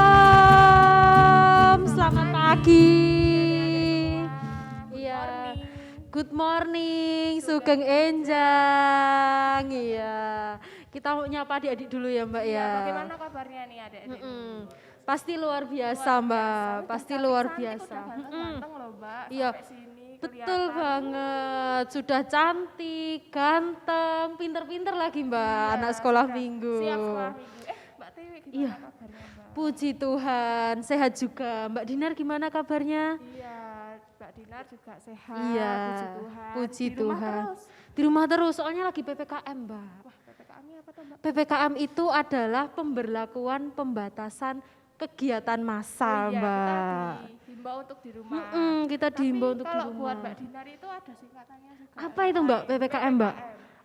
Shalom, selamat pagi. Iya, good morning, Sugeng Enjang. Iya, kita mau nyapa adik-adik dulu ya Mbak ya. Bagaimana kabarnya nih adik-adik? Pasti luar biasa Mbak, pasti luar biasa. Ganteng loh Mbak, Iya, sampai sini betul kelihatan. banget. Sudah cantik, ganteng, pinter-pinter lagi Mbak, Iya, anak sekolah sudah minggu. Siap sekolah minggu. Mbak Tiwi gimana Iya. kabarnya Mbak? Puji Tuhan, sehat juga. Mbak Dinar gimana kabarnya? Iya, Mbak Dinar juga sehat. Iya, Puji Tuhan. puji Di rumah Tuhan. terus. Di rumah terus, soalnya lagi PPKM Mbak. Wah, PPKM-nya apa tuh Mbak? PPKM itu adalah pemberlakuan pembatasan kegiatan massal Iya, Mbak. kita dihimbau untuk di rumah. Kita dihimbau untuk di Kalau buat rumah. Mbak Dinar itu ada singkatannya juga. Apa itu Mbak, PPKM Mbak?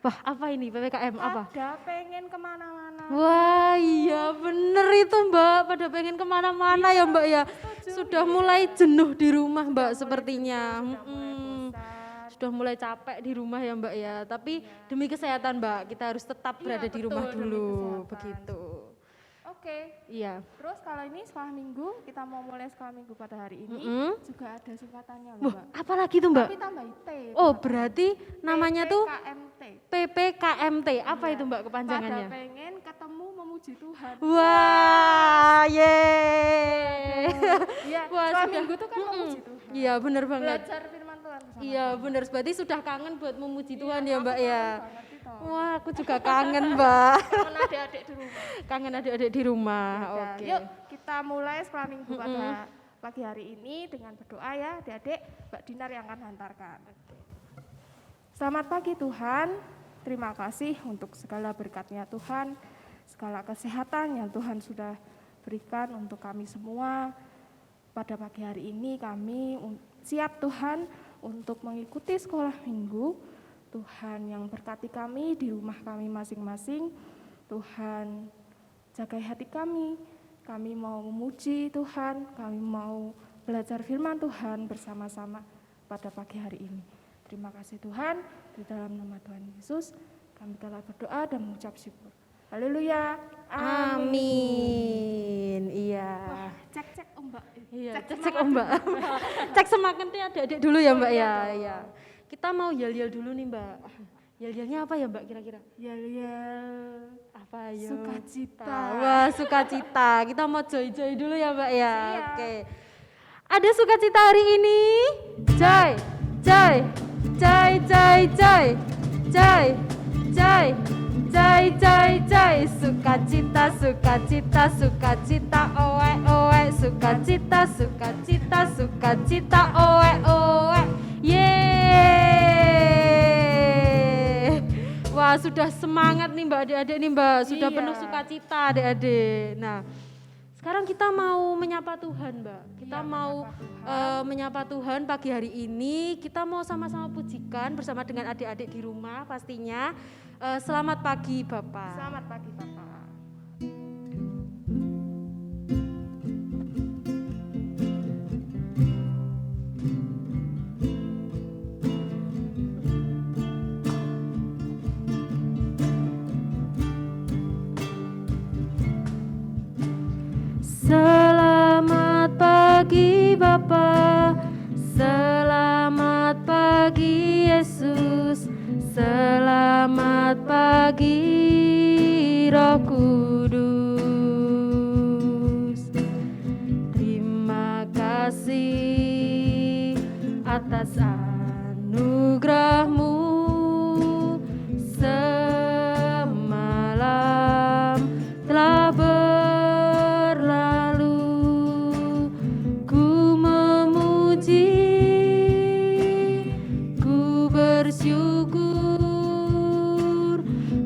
Wah, apa ini PPKM apa? Ada pengen kemana-mana. Wah iya bener itu Mbak, pada pengen kemana-mana ya Mbak ya. Sudah mulai jenuh di rumah Mbak sepertinya. Sudah mulai capek di rumah ya Mbak ya. Tapi demi kesehatan Mbak, kita harus tetap berada di rumah betul, demi dulu. kesehatan. Begitu. Oke. Iya. Terus kalau ini sekolah minggu, kita mau mulai sekolah minggu pada hari ini, juga ada singkatannya loh Wah, Mbak. apa lagi tuh Mbak? Tapi tambah T. Oh berarti namanya tuh PPKMT. PPKMT. Apa Iya. itu Mbak kepanjangannya? Pada pengen ketemu memuji Tuhan. Wah, yeay. Iya, Wah, sekolah sudah. minggu tuh kan memuji Tuhan. Iya bener banget. Belajar firman Tuhan bersama. Iya bener, berarti sudah kangen buat memuji Tuhan ya aku Mbak kangen ya. banget itu. Wah aku juga kangen Mbak. Kangen adik-adik di rumah. Kangen adik-adik di rumah. Ya, Oke. Yuk kita mulai sekolah minggu pada pagi hari ini dengan berdoa ya adik-adik. Mbak Dinar yang akan hantarkan. Selamat pagi Tuhan, terima kasih untuk segala berkat-Nya Tuhan, segala kesehatan yang Tuhan sudah berikan untuk kami semua. Pada pagi hari ini kami siap Tuhan untuk mengikuti sekolah minggu. Tuhan yang berkati kami di rumah kami masing-masing. Tuhan jagai hati kami mau memuji Tuhan, kami mau belajar firman Tuhan bersama-sama pada pagi hari ini. Terima kasih Tuhan, di dalam nama Tuhan Yesus kami telah berdoa dan mengucap syukur. Haleluya. Amin. Iya. Cek Mbak. Iya, cek Mbak. Cek semangatnya adik-adik dulu ya Mbak ya. Iya. Kita mau yel-yel dulu nih Mbak. Yel-yelnya apa ya Mbak kira-kira? Yel-yel. Apa ya? Sukacita. Wah, sukacita. Kita mau joy-joy dulu ya Mbak ya. Siap. Oke. Ada sukacita hari ini? Joy, joy, joy, joy, joy, joy, joy, joy, joy, joy. Sukacita, sukacita, sukacita, oe, oe. Sukacita, sukacita, sukacita, oe, oe. Yeay. Wah sudah semangat nih Mbak adik-adik nih Mbak. Sudah Iya. penuh sukacita adik-adik. Nah sekarang kita mau menyapa Tuhan Mbak. Kita mau menyapa Tuhan pagi hari ini. Kita mau sama-sama pujikan bersama dengan adik-adik di rumah pastinya. Selamat pagi Bapak. Selamat pagi Bapak. Selamat pagi Bapa, selamat pagi Yesus, selamat pagi Roh Kudus. Terima kasih atas anugerah-Mu semalam telah bersyukur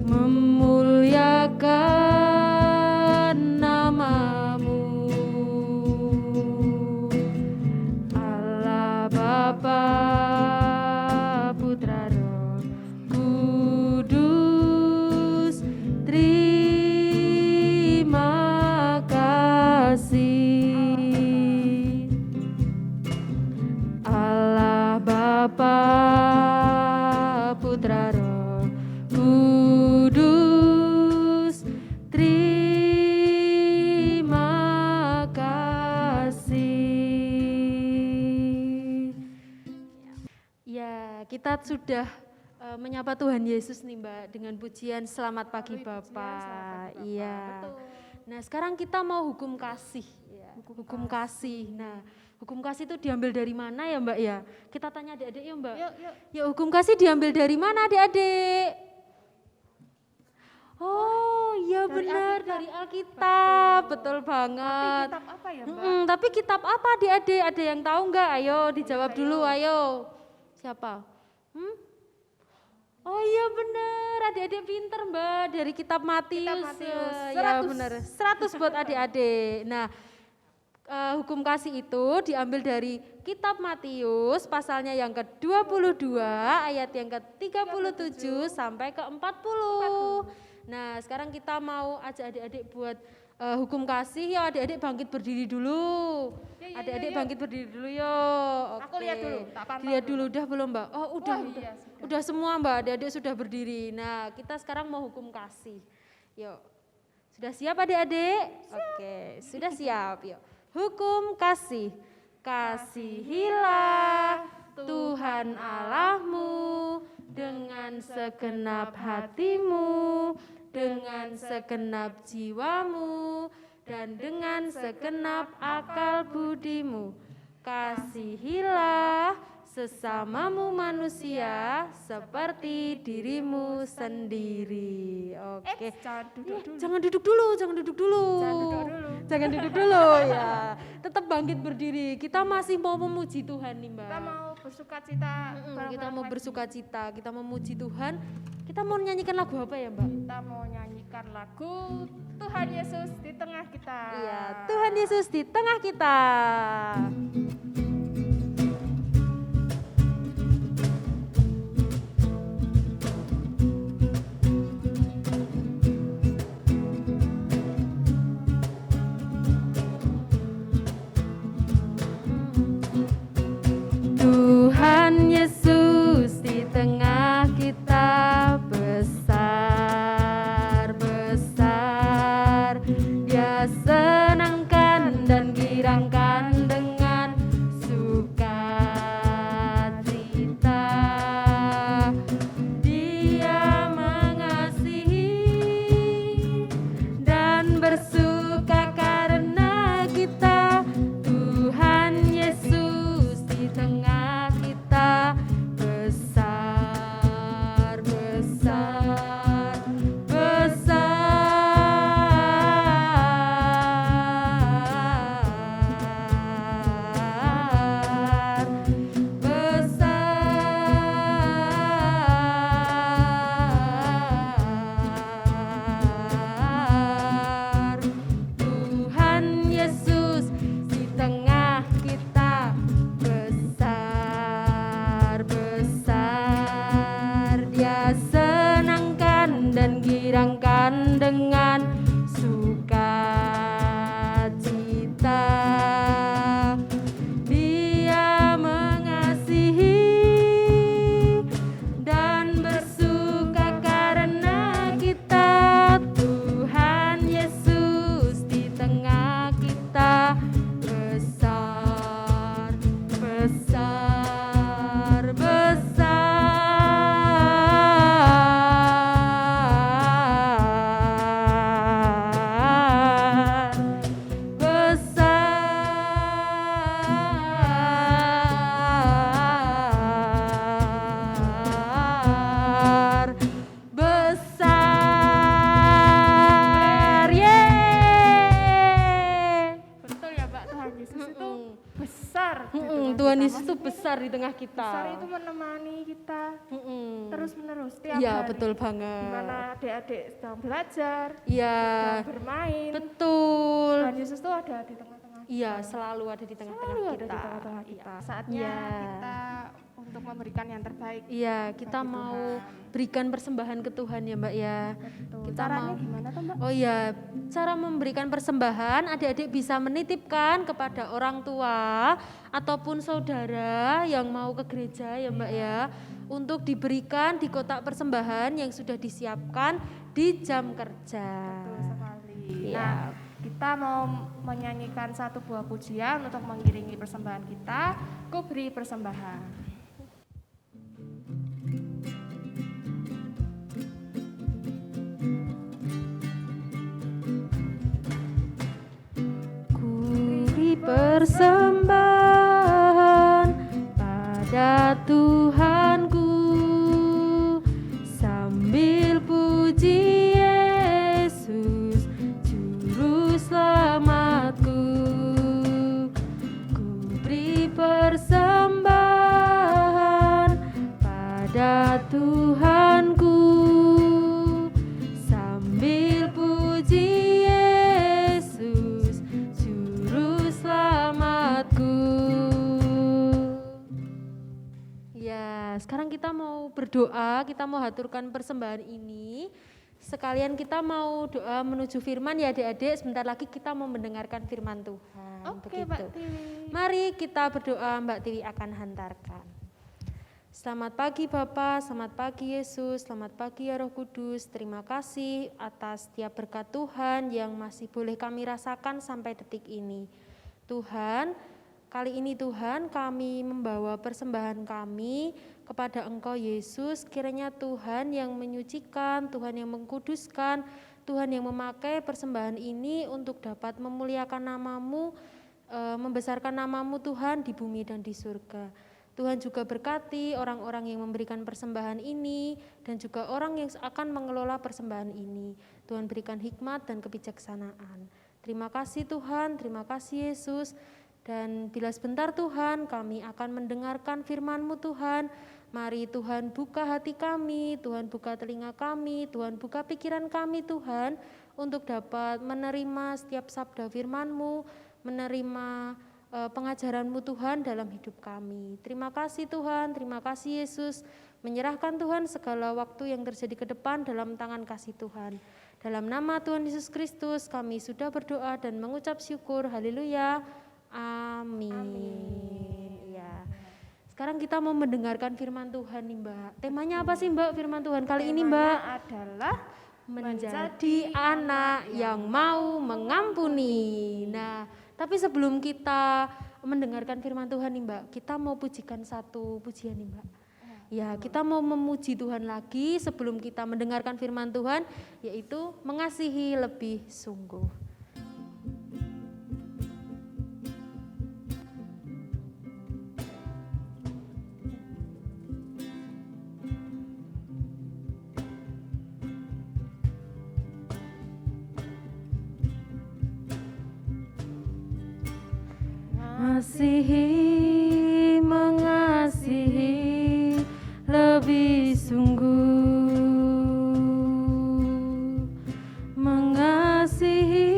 memuliakan nama-Mu Allah Bapa kita sudah menyapa Tuhan Yesus nih Mbak dengan pujian Selamat Pagi Melalui pujian Bapak. Selamat Pagi Bapak. Iya. Betul. Nah sekarang kita mau hukum kasih. Ya. Hukum kasih. Nah hukum kasih itu diambil dari mana ya Mbak ya? Kita tanya adik-adik ya Mbak. Yuk. Ya hukum kasih diambil dari mana adik-adik? Oh iya Dari benar Alkitab. dari Alkitab, betul Tapi banget. kitab apa ya, Mbak? Tapi kitab apa adik-adik? Ada yang tahu nggak? Ayo dijawab dulu, ayo. Siapa? Oh iya benar, adik-adik pinter Mbak, dari kitab Matius. Matius, Ya 100. benar, 100 buat adik-adik. Nah, hukum kasih itu diambil dari kitab Matius, pasalnya yang ke-22, ayat yang ke-37 sampai ke-40. Nah, sekarang kita mau ajak adik-adik buat hukum kasih. Ya adik-adik bangkit berdiri dulu. Ya, Adik-adik ya. bangkit berdiri dulu yuk. Aku lihat dulu, tak pantau Lihat dulu. dulu, udah belum Mbak? Oh udah, Oh, iya, udah semua Mbak, adik-adik sudah berdiri. Nah kita sekarang mau hukum kasih. Yuk, sudah siap adik-adik? Oke, sudah siap yuk. Hukum kasih. Kasihilah Tuhan Allahmu dengan segenap hatimu, dengan segenap jiwamu, dan dengan segenap akal budimu. Kasihilah sesamamu manusia seperti dirimu sendiri. Oke. Jangan duduk dulu. Jangan duduk dulu, jangan duduk dulu. Jangan duduk dulu. Jangan duduk dulu ya. Tetap bangkit berdiri. Kita masih mau memuji Tuhan nih, Mbak. Kita mau bersuka cita. Kita mau bersuka cita, kita memuji Tuhan. Kita mau nyanyikan lagu apa ya, Mbak? Kita mau nyanyikan lagu Tuhan Yesus di tengah kita. Iya, Tuhan Yesus di tengah kita. Tuhan Yesus di tengah kita besar, besar. Dia senangkan dan girangkan dengan sukacita. Dia mengasihi dan bersuka karena kita. Tuhan Yesus di tengah kita besar, besar, besar, besar. Tuhan Yesus di tengah kita besar, besar. Dia senangkan dan girangkan dengan sukacita. Dia mengasihi dan bersuka karena kita. Tuhan Yesus di tengah kita besar, besar, besar. Besar, besar, yeay. Betul ya, Mbak. Tuhan Yesus itu besar. di tengah Tuhan kita. Yesus itu besar di tengah kita. Besar itu menemani kita terus menerus tiap Iya hari. betul banget. Di mana adik-adik sedang belajar, Iya sedang bermain. betul. Tuhan Yesus itu ada di tengah-tengah. Iya selalu ada di tengah-tengah Selalu ada kita. di tengah-tengah kita. Iya. Saatnya Iya. kita untuk memberikan yang terbaik. Iya kita bagi mau Tuhan. berikan persembahan ke Tuhan ya Mbak ya. Betul. Kita Caranya mau. gimana tuh, Mbak? Oh iya, cara memberikan persembahan adik-adik bisa menitipkan kepada orang tua ataupun saudara yang mau ke gereja ya Mbak ya, untuk diberikan di kotak persembahan yang sudah disiapkan di jam kerja. Betul sekali. Iya. Nah, kita mau menyanyikan satu buah pujian untuk mengiringi persembahan kita. Ku beri persembahan. persembahan pada Tuhanku, sambil puji Yesus juru selamatku. Ku beri persembahan pada Tuhanku, sambil puji Yesus juru selamatku. Ya, sekarang kita mau berdoa, kita mau haturkan persembahan ini. Sekalian kita mau doa menuju firman ya adik-adik, sebentar lagi kita mau mendengarkan firman Tuhan. Oke, Begitu. Mbak Tiwi. Mari kita berdoa, Mbak Tiwi akan hantarkan. Selamat pagi Bapa, selamat pagi Yesus, selamat pagi ya Roh Kudus. Terima kasih atas setiap berkat Tuhan yang masih boleh kami rasakan sampai detik ini. Tuhan, kali ini Tuhan kami membawa persembahan kami kepada Engkau Yesus. Kiranya Tuhan yang menyucikan, Tuhan yang mengkuduskan, Tuhan yang memakai persembahan ini untuk dapat memuliakan nama-Mu, membesarkan nama-Mu Tuhan di bumi dan di surga. Tuhan juga berkati orang-orang yang memberikan persembahan ini dan juga orang yang akan mengelola persembahan ini. Tuhan berikan hikmat dan kebijaksanaan. Terima kasih Tuhan, terima kasih Yesus. Dan bila sebentar Tuhan kami akan mendengarkan firman-Mu Tuhan, mari Tuhan buka hati kami, Tuhan buka telinga kami, Tuhan buka pikiran kami Tuhan, untuk dapat menerima setiap sabda firman-Mu, menerima pengajaran-Mu Tuhan dalam hidup kami. Terima kasih Tuhan, terima kasih Yesus. Menyerahkan Tuhan segala waktu yang terjadi ke depan dalam tangan kasih Tuhan. Dalam nama Tuhan Yesus Kristus kami sudah berdoa dan mengucap syukur. Haleluya. Amin. Ya. Sekarang kita mau mendengarkan firman Tuhan nih Mbak. Temanya apa sih Mbak firman Tuhan kali ini Mbak? Adalah Menjadi anak yang mau mengampuni. Nah, tapi sebelum kita mendengarkan firman Tuhan nih Mbak, kita mau pujikan satu pujian nih Mbak. Ya, kita mau memuji Tuhan lagi sebelum kita mendengarkan firman Tuhan, yaitu mengasihi lebih sungguh. Mengasihi lebih sungguh, mengasihi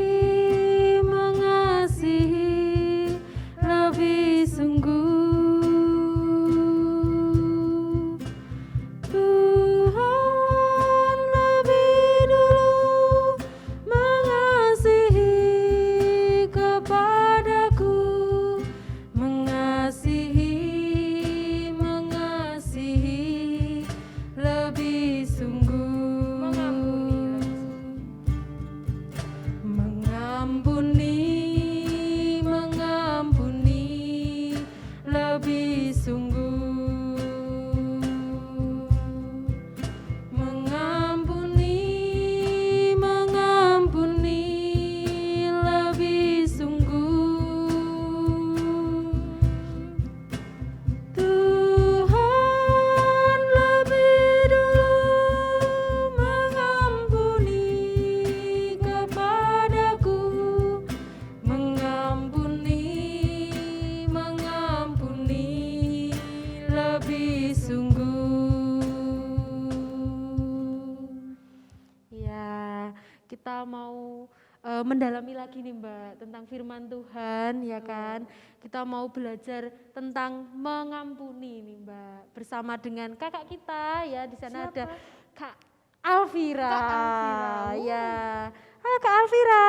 lebih sungguh. Tuhan lebih dulu mengasihi kepadaku, mengasihi lebih sungguh, mengampuni lebih sungguh, mengampuni lebih sungguh. Tuhan lebih dulu mengampuni kepadaku, mengampuni lebih sungguh. Ya, kita mau mendalami lagi nih Mbak tentang firman Tuhan ya kan. Kita mau belajar tentang mengampuni nih Mbak bersama dengan kakak kita ya, di sana Siapa? ada Kak Alvira. Kak Alvira. Ya. Halo Kak Alvira.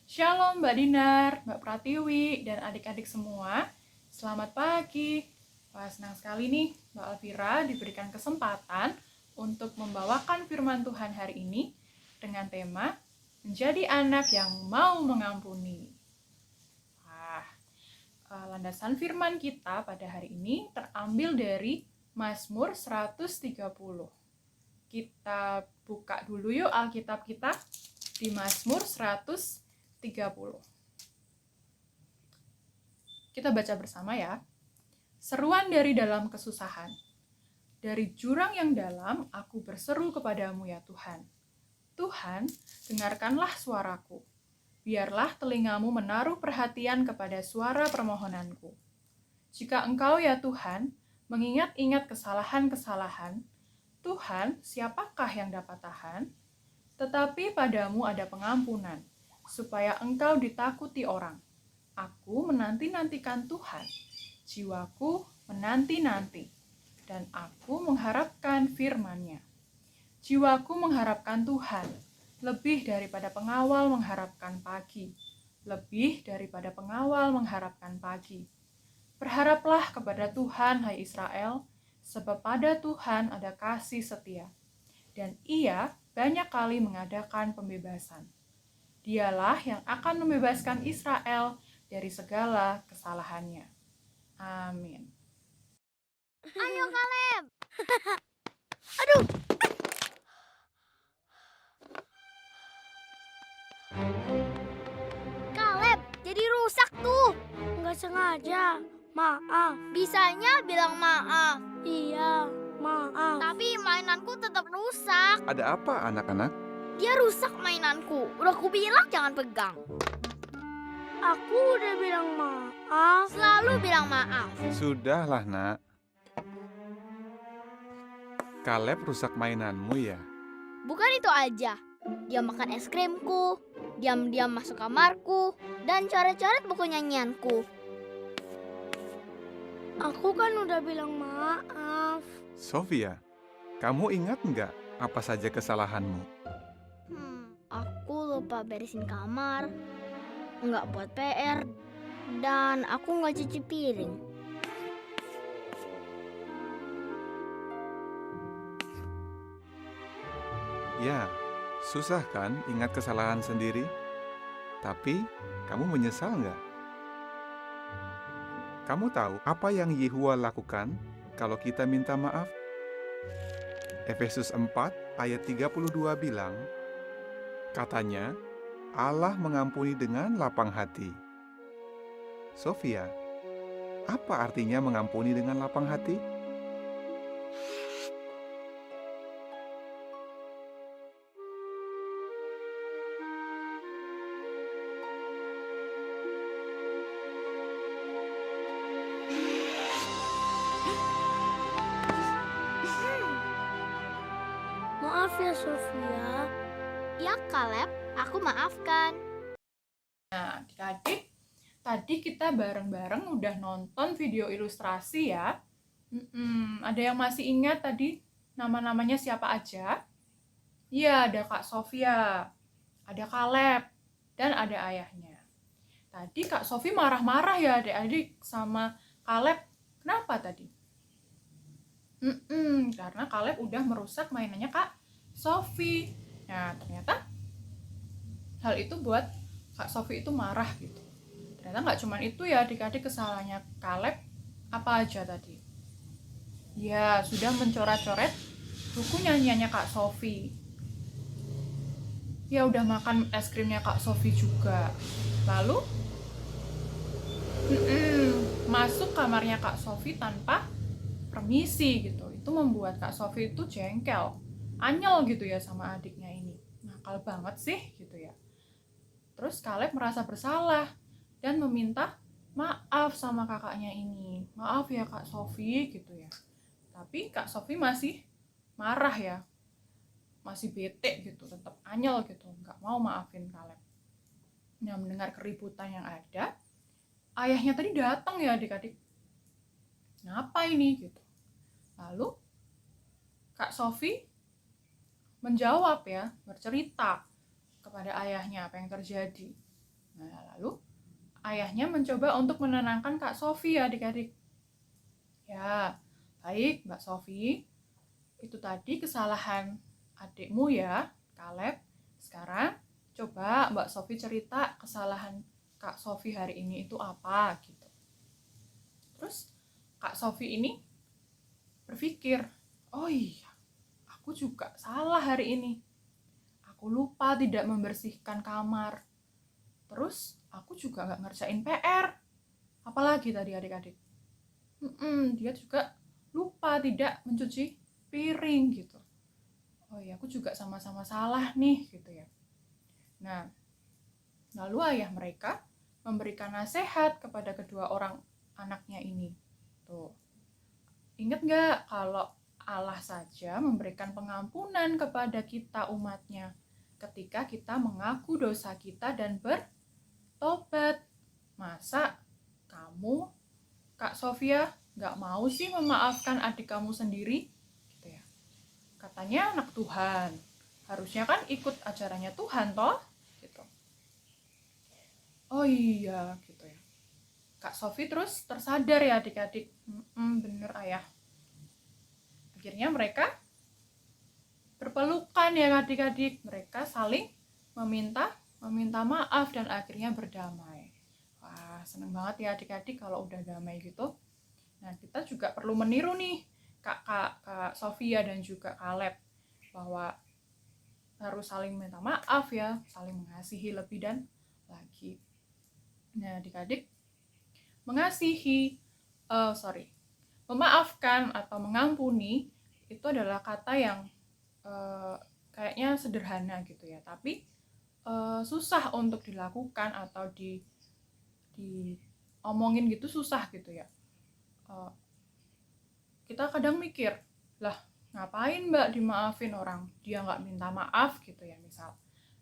Shalom Mbak Dinar, Mbak Pratiwi, dan adik-adik semua. Selamat pagi. Wah, senang sekali nih Mbak Alvira diberikan kesempatan untuk membawakan firman Tuhan hari ini dengan tema Menjadi Anak yang Mau Mengampuni. Landasan firman kita pada hari ini terambil dari Mazmur 130. Kita buka dulu yuk Alkitab kita di Mazmur 130. Kita baca bersama ya. Seruan dari dalam kesusahan. Dari jurang yang dalam, aku berseru kepadamu ya Tuhan. Tuhan, dengarkanlah suaraku. Biarlah telingamu menaruh perhatian kepada suara permohonanku. Jika Engkau ya Tuhan, mengingat-ingat kesalahan-kesalahan, Tuhan, siapakah yang dapat tahan? Tetapi padamu ada pengampunan, supaya Engkau ditakuti orang. Aku menanti-nantikan Tuhan, jiwaku menanti-nanti, dan aku mengharapkan firman-Nya. Jiwaku mengharapkan Tuhan, lebih daripada pengawal mengharapkan pagi, lebih daripada pengawal mengharapkan pagi. Berharaplah kepada Tuhan, hai Israel, sebab pada Tuhan ada kasih setia, dan Ia banyak kali mengadakan pembebasan. Dialah yang akan membebaskan Israel dari segala kesalahannya. Amin. Ayo Kaleb. Aduh. Kaleb, jadi rusak tuh. Nggak sengaja. Maaf. Bisanya bilang maaf. Iya, maaf. Tapi mainanku tetap rusak. Ada apa anak-anak? Dia rusak mainanku. Udah kubilang jangan pegang. Aku udah bilang maaf. Selalu bilang maaf. Sudahlah nak. Kaleb rusak mainanmu ya? Bukan itu aja. Dia makan es krimku, diam-diam masuk kamarku, dan coret-coret buku nyanyianku. Aku kan udah bilang maaf. Sofia, kamu ingat nggak apa saja kesalahanmu? Aku lupa beresin kamar, nggak buat PR, dan aku nggak cuci piring. Ya, susah kan ingat kesalahan sendiri? Tapi, kamu menyesal nggak? Kamu tahu apa yang Yehua lakukan kalau kita minta maaf? Efesus 4 ayat 32 bilang, katanya, Allah mengampuni dengan lapang hati. Sofia, apa artinya mengampuni dengan lapang hati? Maaf ya Sofia. Ya Kaleb, aku maafkan. Nah, adik-adik, tadi kita bareng-bareng udah nonton video ilustrasi ya. Ada yang masih ingat tadi nama-namanya siapa aja? Iya, ada Kak Sofia, ada Kaleb, dan ada ayahnya. Tadi Kak Sofi marah-marah ya adik-adik sama Kaleb. Kenapa tadi? Karena Kaleb udah merusak mainannya Kak Sofi. Nah, ternyata hal itu buat Kak Sofi itu marah gitu. Ternyata nggak cuma itu ya adik-adik kesalahannya Kaleb. Apa aja tadi? Ya, sudah mencoret-coret buku nyanyiannya Kak Sofi. Ya, udah makan es krimnya Kak Sofi juga. Lalu, masuk kamarnya Kak Sofi tanpa permisi gitu. Itu membuat Kak Sofi itu jengkel, anyel gitu ya sama adiknya ini. Nakal banget sih gitu ya. Terus Kaleb merasa bersalah dan meminta maaf sama kakaknya ini. Maaf ya Kak Sofi gitu ya. Tapi Kak Sofi masih marah ya. Masih bete gitu, tetap anyel gitu, nggak mau maafin Kaleb. Nah, mendengar keributan yang ada, ayahnya tadi datang ya adik-adik. Ngapa ini gitu. Lalu Kak Sofi menjawab ya, bercerita kepada ayahnya apa yang terjadi. Nah, lalu ayahnya mencoba untuk menenangkan Kak Sofi ya adik-adik. Ya, baik Mbak Sofi, itu tadi kesalahan adikmu ya, Kaleb. Sekarang coba Mbak Sofi cerita kesalahan Kak Sofi hari ini itu apa gitu. Terus Kak Sofi ini berpikir, oh iya, aku juga salah hari ini. Aku lupa tidak membersihkan kamar. Terus aku juga gak ngerjain PR. Apalagi tadi adik-adik? Dia juga lupa tidak mencuci piring gitu. Oh ya, aku juga sama-sama salah nih gitu ya. Nah, lalu ayah mereka memberikan nasihat kepada kedua orang anaknya ini. Tuh, ingat nggak kalau Allah saja memberikan pengampunan kepada kita umatnya ketika kita mengaku dosa kita dan bertobat. Masa kamu, Kak Sofia, nggak mau sih memaafkan adik kamu sendiri? Gitu ya. Katanya anak Tuhan, harusnya kan ikut ajarannya Tuhan toh? Gitu. Oh iya, gitu ya. Kak Sofi terus tersadar ya adik-adik. Bener ayah. Akhirnya mereka berpelukan ya adik-adik. Mereka saling meminta maaf dan akhirnya berdamai. Wah, seneng banget ya adik-adik kalau udah damai gitu. Nah, kita juga perlu meniru nih Kak Sofia dan juga Kaleb bahwa harus saling minta maaf ya, saling mengasihi lebih dan lagi. Nah, adik-adik, memaafkan atau mengampuni itu adalah kata yang kayaknya sederhana gitu ya, tapi susah untuk dilakukan atau diomongin gitu, susah gitu ya. Kita kadang mikir, lah ngapain mbak dimaafin orang, dia nggak minta maaf gitu ya misal.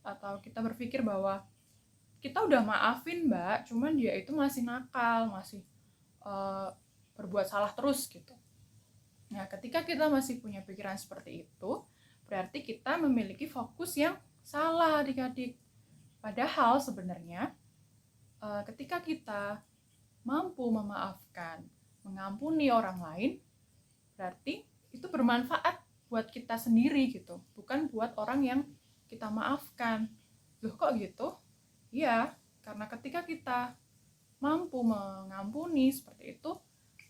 Atau kita berpikir bahwa kita udah maafin mbak, cuman dia itu masih nakal, masih berbuat salah terus gitu. Nah, ketika kita masih punya pikiran seperti itu, berarti kita memiliki fokus yang salah adik-adik. Padahal sebenarnya ketika kita mampu memaafkan, mengampuni orang lain, berarti itu bermanfaat buat kita sendiri gitu, bukan buat orang yang kita maafkan. Loh kok gitu? Iya, karena ketika kita mampu mengampuni seperti itu,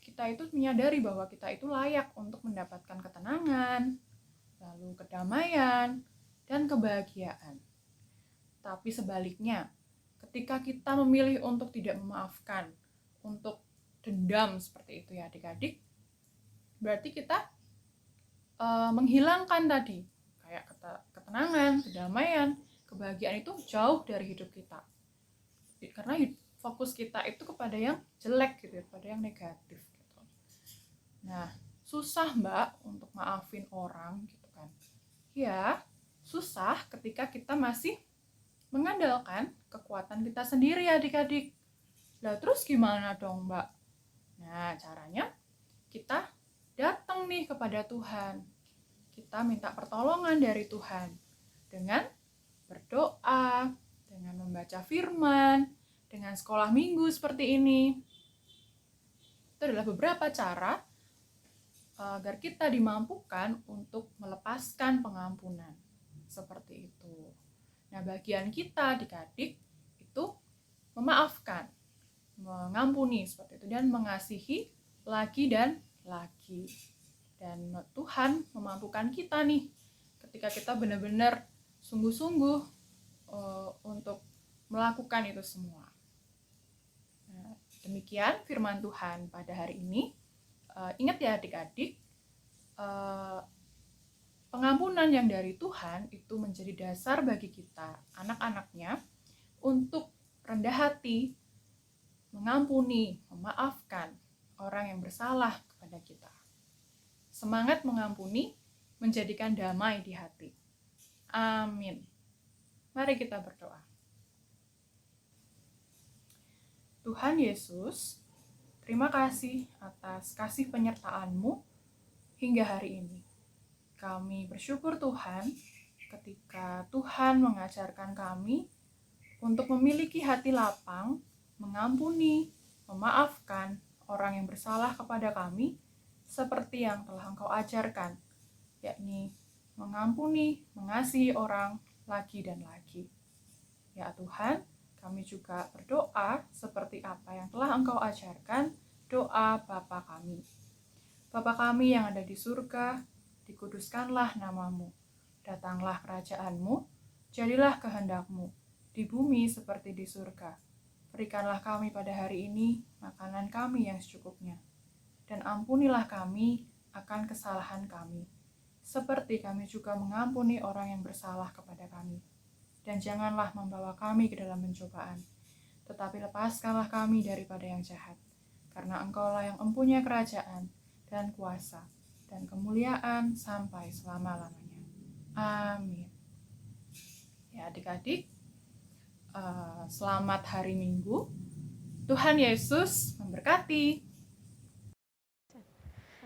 kita itu menyadari bahwa kita itu layak untuk mendapatkan ketenangan, lalu kedamaian, dan kebahagiaan. Tapi sebaliknya, ketika kita memilih untuk tidak memaafkan, untuk dendam seperti itu ya adik-adik, berarti kita menghilangkan tadi kayak ketenangan, kedamaian, kebahagiaan itu jauh dari hidup kita. Karena fokus kita itu kepada yang jelek gitu, kepada yang negatif gitu. Nah, susah mbak untuk maafin orang gitu kan. Ya, susah ketika kita masih mengandalkan kekuatan kita sendiri adik-adik. Lah terus gimana dong mbak? Nah, caranya kita datang nih kepada Tuhan. Kita minta pertolongan dari Tuhan dengan berdoa, dengan membaca firman, dengan sekolah minggu seperti ini. Itu adalah beberapa cara agar kita dimampukan untuk melepaskan pengampunan. Seperti itu. Nah, bagian kita adik-adik itu memaafkan, mengampuni seperti itu, dan mengasihi lagi dan lagi. Dan Tuhan memampukan kita nih ketika kita benar-benar sungguh-sungguh untuk melakukan itu semua. Nah, demikian firman Tuhan pada hari ini. Ingat ya adik-adik, pengampunan yang dari Tuhan itu menjadi dasar bagi kita, anak-anaknya, untuk rendah hati, mengampuni, memaafkan orang yang bersalah kepada kita. Semangat mengampuni menjadikan damai di hati. Amin. Mari kita berdoa. Tuhan Yesus, terima kasih atas kasih penyertaan-Mu hingga hari ini. Kami bersyukur Tuhan ketika Tuhan mengajarkan kami untuk memiliki hati lapang, mengampuni, memaafkan orang yang bersalah kepada kami, seperti yang telah Engkau ajarkan, yakni mengampuni, mengasihi orang lagi dan lagi. Ya Tuhan, kami juga berdoa seperti apa yang telah Engkau ajarkan, doa Bapa kami. Bapa kami yang ada di surga, dikuduskanlah nama-Mu. Datanglah kerajaan-Mu, jadilah kehendak-Mu, di bumi seperti di surga. Berikanlah kami pada hari ini makanan kami yang secukupnya. Dan ampunilah kami akan kesalahan kami, seperti kami juga mengampuni orang yang bersalah kepada kami. Dan janganlah membawa kami ke dalam pencobaan, tetapi lepaskanlah kami daripada yang jahat. Karena Engkaulah yang mempunyai kerajaan dan kuasa dan kemuliaan sampai selama-lamanya. Amin. Ya adik-adik, selamat hari Minggu. Tuhan Yesus memberkati.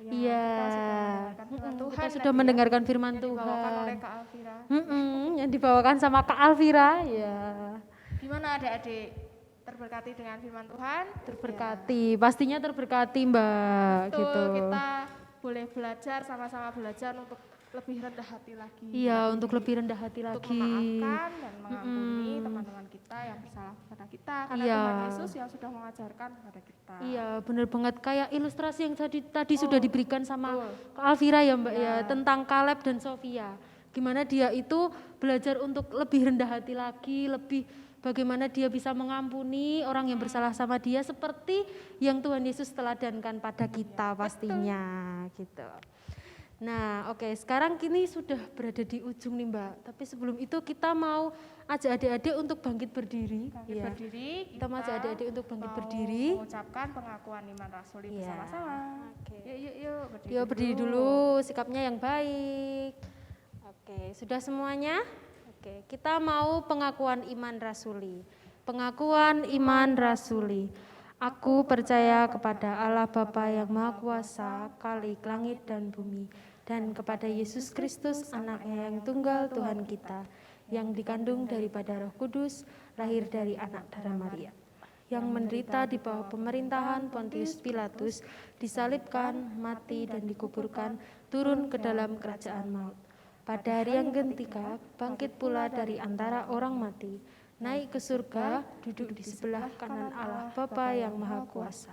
Iya, Kita sudah mendengarkan firman yang dibawakan oleh Tuhan. Kak Alvira. Yang dibawakan sama Kak Alvira, ya. Gimana adik-adik? Terberkati dengan firman Tuhan? Terberkati, pastinya terberkati Mbak, Betul, gitu. kita boleh belajar, sama-sama belajar untuk lebih rendah hati lagi. Iya, untuk lebih rendah hati Untuk lagi. memaafkan dan mengampuni teman-teman kita yang bersalah kepada kita. Karena Iya. Tuhan Yesus yang sudah mengajarkan kepada kita. Iya, benar banget kayak ilustrasi yang tadi sudah diberikan sama betul. Kak Alvira ya Mbak ya, Ya. tentang Kaleb dan Sofia. Gimana dia itu belajar untuk lebih rendah hati lagi, lebih bagaimana dia bisa mengampuni orang yang bersalah sama dia seperti yang Tuhan Yesus teladankan pada kita pastinya gitu. Nah, oke, sekarang kini sudah berada di ujung nih Mbak. Tapi sebelum itu kita mau ajak adik-adik untuk bangkit berdiri. Bangkit ya. berdiri, Kita mau ajak adik-adik untuk bangkit mau berdiri. mengucapkan pengakuan iman rasuli Iya. bersama-sama. Oke. Yuk, berdiri, Yuk berdiri dulu, sikapnya yang baik. Oke, sudah semuanya? Oke, kita mau pengakuan iman rasuli. Pengakuan iman rasuli. Aku percaya kepada Allah Bapa yang Maha Kuasa, Khalik langit dan bumi, dan kepada Yesus Kristus, anaknya yang tunggal Tuhan kita, yang dikandung daripada Roh Kudus, lahir dari anak darah Maria, yang menderita di bawah pemerintahan Pontius Pilatus, disalibkan, mati dan dikuburkan, turun ke dalam kerajaan maut. Pada hari yang ketiga, bangkit pula dari antara orang mati, naik ke surga, duduk di sebelah kanan Allah Bapa yang Maha Kuasa,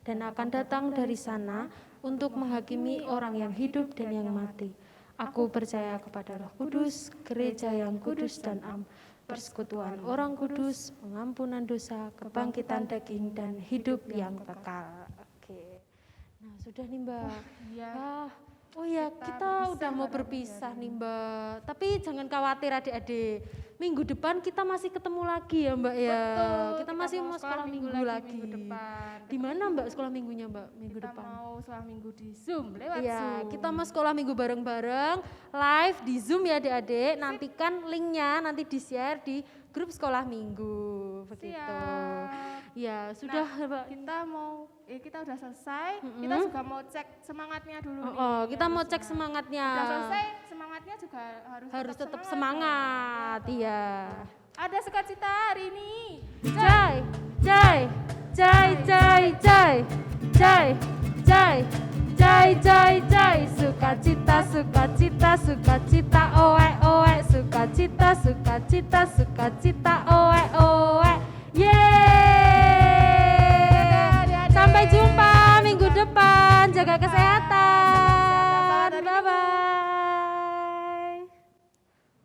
dan akan datang dari sana untuk menghakimi orang yang hidup dan yang mati. Aku percaya kepada Roh Kudus, gereja yang kudus dan am, persekutuan orang kudus, pengampunan dosa, kebangkitan daging, dan hidup yang kekal. Oke. Nah, sudah nih Mbak. Iya. Oh ya, kita udah mau berpisah nih Mbak. Tapi jangan khawatir adik-adik. Minggu depan kita masih ketemu lagi ya Mbak ya. Betul, Kita masih mau sekolah minggu lagi. minggu depan. Di mana Mbak sekolah minggunya Mbak? Minggu Kita depan. mau sekolah minggu di Zoom, lewat Iya, Zoom. kita mau sekolah minggu bareng-bareng live di Zoom ya adik-adik. Nantikan linknya nanti di-share di grup sekolah minggu. Begitu. Siap. Ya, sudah Mbak. Kita udah selesai. Kita juga mau cek semangatnya dulu nih. Oh, kita mau harusnya. cek semangatnya. Udah selesai, semangatnya juga Harus tetap semangat. semangat, iya. Ada sukacita hari ini. Jai, jai, jai, jai, jai, jai, jai, jai, jai, jai, sukacita, sukacita, sukacita, oe, oe, sukacita, sukacita, sukacita, oe, oe, yeay.